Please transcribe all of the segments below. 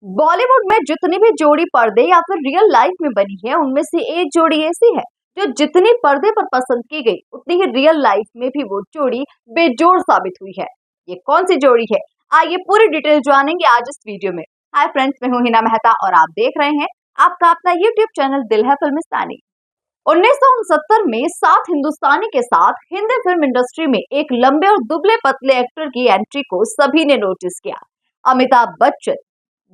बॉलीवुड में जितनी भी जोड़ी पर्दे या फिर रियल लाइफ में बनी है, उनमें से एक जोड़ी ऐसी है जो जितनी पर्दे पर पसंद की गई, उतनी ही रियल लाइफ में भी वो जोड़ी बेजोड़ साबित हुई है। ये कौन सी जोड़ी है? आइए पूरी डिटेल जानेंगे आज इस वीडियो में। हाय फ्रेंड्स, मैं हूं हिना मेहता और आप देख रहे हैं आपका अपना यूट्यूब चैनल दिल है फिल्मिस्तानी। 1969 में सात हिंदुस्तानी के साथ हिंदी फिल्म इंडस्ट्री में एक लंबे और दुबले पतले एक्टर की एंट्री को सभी ने नोटिस किया। अमिताभ बच्चन।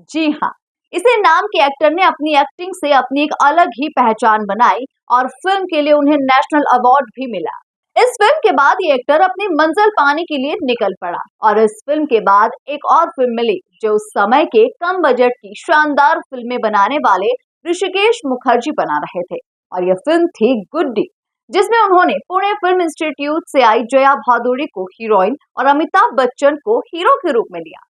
जी हाँ, इसी नाम के एक्टर ने अपनी एक्टिंग से अपनी एक अलग ही पहचान बनाई और फिल्म के लिए उन्हें नेशनल अवार्ड भी मिला। इस फिल्म के बाद ये एक्टर अपनी मंजिल पाने के लिए निकल पड़ा और इस फिल्म के बाद एक और फिल्म मिली जो उस समय के कम बजट की शानदार फिल्में बनाने वाले ऋषिकेश मुखर्जी बना रहे थे और यह फिल्म थी गुड्डी, जिसमें उन्होंने पुणे फिल्म इंस्टीट्यूट से आई जया भादुड़ी को हीरोइन और अमिताभ बच्चन को हीरो के रूप में लिया।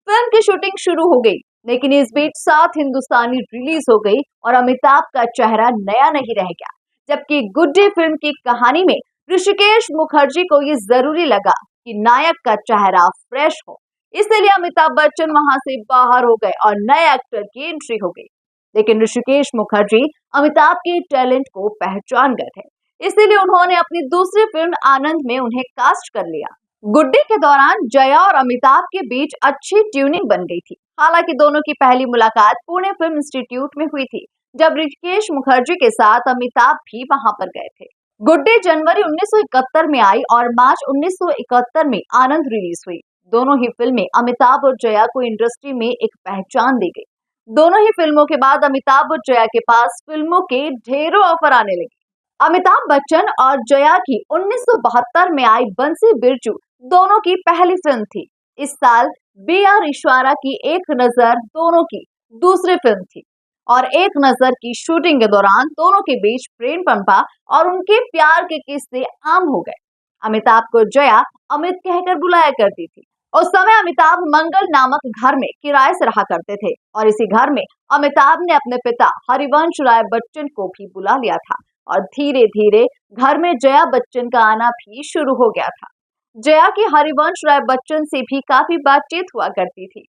फिल्म की शूटिंग शुरू हो गई, लेकिन इस बीच सात हिंदुस्तानी रिलीज हो गई और अमिताभ का चेहरा नया नहीं रह गया। जबकि गुड्डी फिल्म की कहानी में ऋषिकेश मुखर्जी को ये जरूरी लगा कि नायक का चेहरा फ्रेश हो, इसलिए अमिताभ बच्चन वहां से बाहर हो गए और नए एक्टर की एंट्री हो गई। लेकिन ऋषिकेश मुखर्जी अमिताभ के टैलेंट को पहचान गए थे, इसीलिए उन्होंने अपनी दूसरी फिल्म आनंद में उन्हें कास्ट कर लिया। गुड्डी के दौरान जया और अमिताभ के बीच अच्छी ट्यूनिंग बन गई थी। हालांकि दोनों की पहली मुलाकात पुणे फिल्म इंस्टीट्यूट में हुई थी, जब ऋषिकेश मुखर्जी के साथ अमिताभ भी वहां पर गए थे। गुड्डी जनवरी 1971 में आई और मार्च 1971 में आनंद रिलीज हुई। दोनों ही फिल्में अमिताभ और जया को इंडस्ट्री में एक पहचान दी गई। दोनों ही फिल्मों के बाद अमिताभ और जया के पास फिल्मों के ढेरों ऑफर आने लगे। अमिताभ बच्चन और जया की 1972 में आई बंसी बिरजू दोनों की पहली फिल्म थी। इस साल बी आर ईश्वरा की एक नजर दोनों की दूसरी फिल्म थी और एक नजर की शूटिंग के दौरान दोनों के बीच प्रेम पंपा और उनके प्यार के किस्से आम हो गए। अमिताभ को जया अमित कहकर बुलाया करती थी। उस समय अमिताभ मंगल नामक घर में किराए से रहा करते थे और इसी घर में अमिताभ ने अपने पिता हरिवंश राय बच्चन को भी बुला लिया था और धीरे धीरे घर में जया बच्चन का आना भी शुरू हो गया था। जया की हरिवंश राय बच्चन से भी काफी बातचीत हुआ करती थी।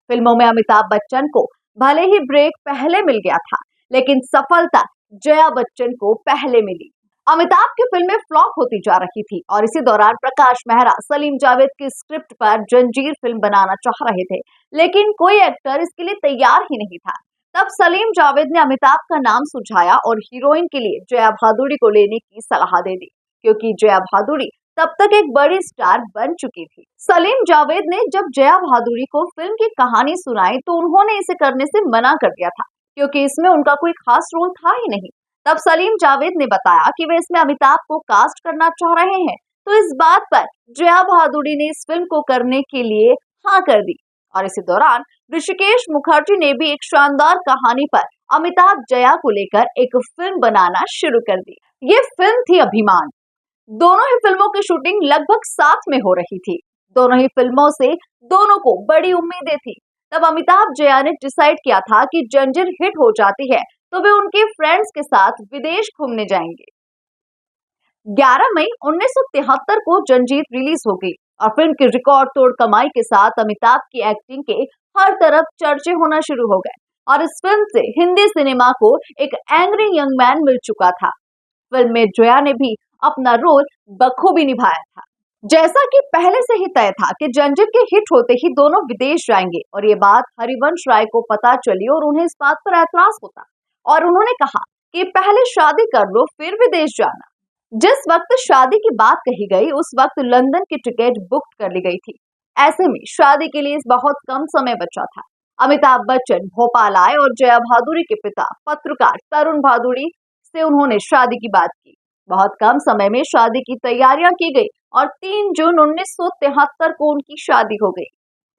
फिल्मों में अमिताभ बच्चन को भले ही ब्रेक पहले मिल गया था, लेकिन सफलता जया बच्चन को पहले मिली। अमिताभ की फिल्में फ्लॉप होती जा रही थी और इसी दौरान प्रकाश मेहरा सलीम जावेद की स्क्रिप्ट पर जंजीर फिल्म बनाना चाह रहे थे, लेकिन कोई एक्टर इसके लिए तैयार ही नहीं था। तब सलीम जावेद ने अमिताभ का नाम सुझाया और हीरोइन के लिए जया भादुड़ी को लेने की सलाह दे दी, क्योंकि जया भादुड़ी तब तक एक बड़ी स्टार बन चुकी थी। सलीम जावेद ने जब जया भादुड़ी को फिल्म की कहानी सुनाई तो उन्होंने इसे करने से मना कर दिया था, क्योंकि इसमें उनका कोई खास रोल था ही नहीं। तब सलीम जावेद ने बताया कि वे इसमें अमिताभ को कास्ट करना चाह रहे हैं, तो इस बात पर जया भादुड़ी ने इस फिल्म को करने के लिए हाँ कर दी और इसी दौरान ऋषिकेश मुखर्जी ने भी एक शानदार कहानी पर अमिताभ जया को लेकर एक फिल्म बनाना शुरू कर दी। ये फिल्म थी अभिमान। दोनों ही फिल्मों की शूटिंग लगभग साथ में हो रही थी। दोनों ही फिल्मों से दोनों को बड़ी उम्मीदें थी। तब अमिताभ जया ने डिसाइड किया था कि जंजीर हिट हो जाती है तो वे उनके फ्रेंड्स के साथ विदेश घूमने जाएंगे। 11 मई 1973 को जंजीर रिलीज हो गई और फिल्म की रिकॉर्ड तोड़ कमाई के साथ अमिताभ की एक्टिंग के हर तरफ चर्चे होना शुरू हो गए और इस फिल्म से हिंदी सिनेमा को एक एंग्री यंग मैन मिल चुका था। फिल्म में जया ने भी अपना रोल बखूबी निभाया था। जैसा कि पहले से ही तय था कि जंजीर के हिट होते ही दोनों विदेश जाएंगे और ये बात हरिवंश राय को पता चली और उन्हें इस बात पर ऐतराज होता और उन्होंने कहा कि पहले शादी कर लो फिर विदेश जाना। जिस वक्त शादी की बात कही गई उस वक्त लंदन की टिकट बुक कर ली गई थी। ऐसे में शादी के लिए बहुत कम समय बचा था। अमिताभ बच्चन भोपाल आए और जया भादुड़ी के पिता पत्रकार तरुण भादुड़ी से उन्होंने शादी की बात की। बहुत कम समय में शादी की तैयारियां की गई और 3 जून 1973 को उनकी शादी हो गई।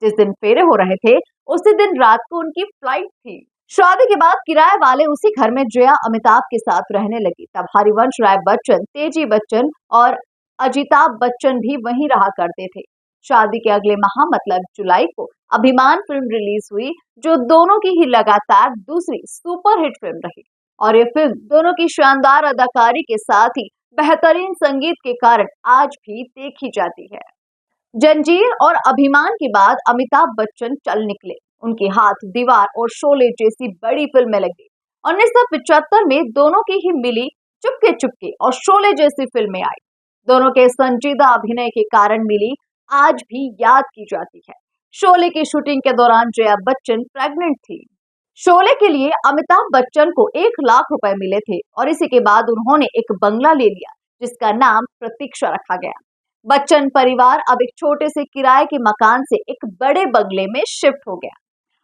जिस दिन फेरे हो रहे थे उसी दिन रात को उनकी फ्लाइट थी। शादी के बाद किराए वाले उसी घर में जया अमिताभ के साथ रहने लगी। तब हरिवंश राय बच्चन, तेजी बच्चन और अजिताभ बच्चन भी वहीं रहा करते थे। शादी के अगले माह मतलब जुलाई को अभिमान फिल्म रिलीज हुई, जो दोनों की ही लगातार दूसरी सुपरहिट फिल्म रही और ये फिल्म दोनों की शानदार अदाकारी के साथ ही बेहतरीन संगीत के कारण आज भी देखी जाती है। जंजीर और अभिमान के बाद अमिताभ बच्चन चल निकले। उनके हाथ दीवार और शोले जैसी बड़ी फिल्में लगी। 1975 में दोनों की ही मिली चुपके चुपके और शोले जैसी फिल्में आई। दोनों के संजीदा अभिनय के कारण मिली आज भी याद की जाती है। शोले की शूटिंग के दौरान जया बच्चन प्रेग्नेंट थी। शोले के लिए अमिताभ बच्चन को 1 लाख रुपए मिले थे और इसी के बाद उन्होंने एक बंगला ले लिया जिसका नाम प्रतीक्षा रखा गया। बच्चन परिवार अब एक छोटे से किराए के मकान से एक बड़े बंगले में शिफ्ट हो गया।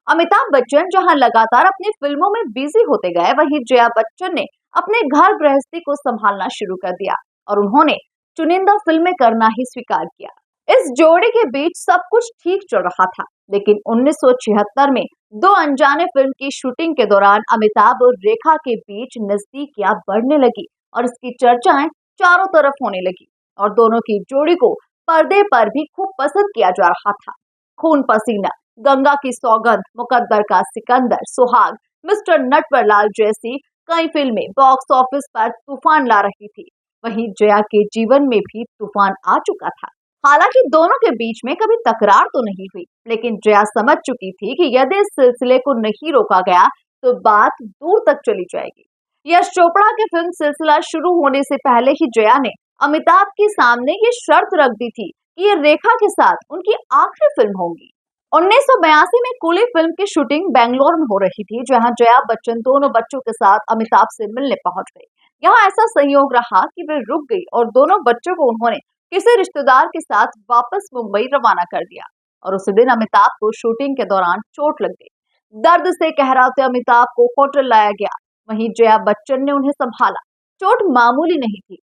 अमिताभ बच्चन जहां लगातार अपनी फिल्मों में बिजी होते गए, वहीं जया बच्चन ने अपने घर गृहस्थी को संभालना शुरू कर दिया और उन्होंने चुनिंदा फिल्में करना ही स्वीकार किया। इस जोड़ी के बीच सब कुछ ठीक चल रहा था, लेकिन 1976 में दो अनजाने फिल्म की शूटिंग के दौरान अमिताभ और रेखा के बीच नजदीकियां बढ़ने लगी और इसकी चर्चाएं चारों तरफ होने लगी और दोनों की जोड़ी को पर्दे पर भी खूब पसंद किया जा रहा था। खून पसीना, गंगा की सौगंध, मुकद्दर का सिकंदर, सुहाग, मिस्टर नटवरलाल जैसी कई फिल्में बॉक्स ऑफिस पर तूफान ला रही थी। वहीं जया के जीवन में भी तूफान आ चुका था। हालांकि दोनों के बीच में कभी तकरार तो नहीं हुई, लेकिन जया समझ चुकी थी कि यदि इस सिलसिले को नहीं रोका गया तो बात दूर तक चली जाएगी। यश चोपड़ा के फिल्म सिलसिला शुरू होने से पहले ही जया ने अमिताभ के सामने ये शर्त रख दी थी कि ये रेखा के साथ उनकी आखिरी फिल्म होगी। 1982 में कूली फिल्म की शूटिंग बेंगलोर में हो रही थी, जहां जया बच्चन दोनों बच्चों के साथ अमिताभ से मिलने पहुंच गई। यहाँ ऐसा संयोग रहा कि वे रुक गई और दोनों बच्चों को उन्होंने किसी रिश्तेदार के साथ वापस मुंबई रवाना कर दिया और उसी दिन अमिताभ को शूटिंग के दौरान चोट लग गई। दर्द से कहराते अमिताभ को होटल लाया गया, वहीं जया बच्चन ने उन्हें संभाला। चोट मामूली नहीं थी।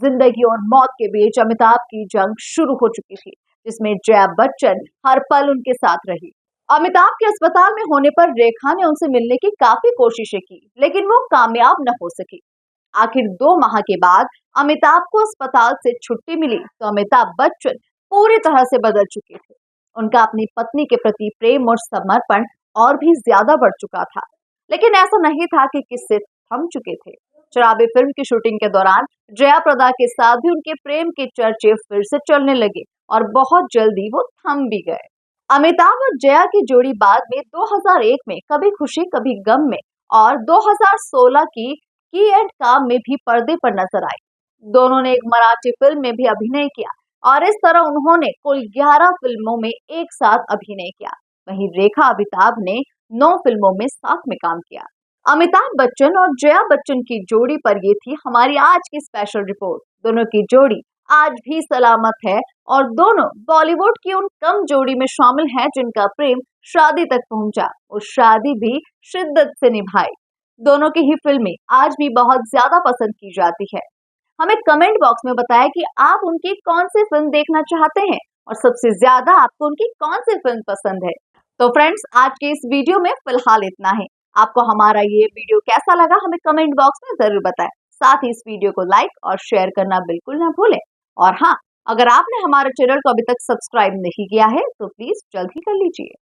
जिंदगी और मौत के बीच अमिताभ की जंग शुरू हो चुकी थी, जिसमें जया बच्चन हर पल उनके साथ रही। अमिताभ के अस्पताल में होने पर रेखा ने उनसे मिलने की काफी कोशिशें की, लेकिन वो कामयाब न हो सकी। आखिर 2 माह के बाद अमिताभ को अस्पताल से छुट्टी मिली तो अमिताभ बच्चन पूरी तरह से बदल चुके थे। उनका अपनी पत्नी के प्रति प्रेम और समर्पण और भी ज्यादा बढ़ चुका था, लेकिन ऐसा नहीं था कि किस्से थम चुके थे। शराबी फिल्म की शूटिंग के दौरान जया प्रदा के साथ भी उनके प्रेम के चर्चे फिर से चलने लगे और बहुत जल्दी वो थम भी गए। अमिताभ और जया की जोड़ी बाद में 2001 में कभी खुशी कभी गम में और 2016 की एंड काम में भी पर्दे पर नजर आई। दोनों ने एक मराठी फिल्म में भी अभिनय किया और इस तरह उन्होंने कुल 11 फिल्मों में एक साथ अभिनय किया। वहीं रेखा अमिताभ ने 9 फिल्मों में साथ में काम किया। अमिताभ बच्चन और जया बच्चन की जोड़ी पर ये थी हमारी आज की स्पेशल रिपोर्ट। दोनों की जोड़ी आज भी सलामत है और दोनों बॉलीवुड की उन कम जोड़ी में शामिल हैं जिनका प्रेम शादी तक पहुंचा और शादी भी शिद्दत से निभाई। दोनों की ही फिल्में आज भी बहुत ज्यादा पसंद की जाती है। हमें कमेंट बॉक्स में बताएं कि आप उनकी कौन सी फिल्म देखना चाहते हैं और सबसे ज्यादा आपको उनकी कौन सी फिल्म पसंद है। तो फ्रेंड्स, आज के इस वीडियो में फिलहाल इतना ही। आपको हमारा ये वीडियो कैसा लगा हमें कमेंट बॉक्स में जरूर बताएं। साथ ही इस वीडियो को लाइक और शेयर करना बिल्कुल ना भूलें। और हाँ, अगर आपने हमारे चैनल को अभी तक सब्सक्राइब नहीं किया है तो प्लीज जल्द ही कर लीजिए।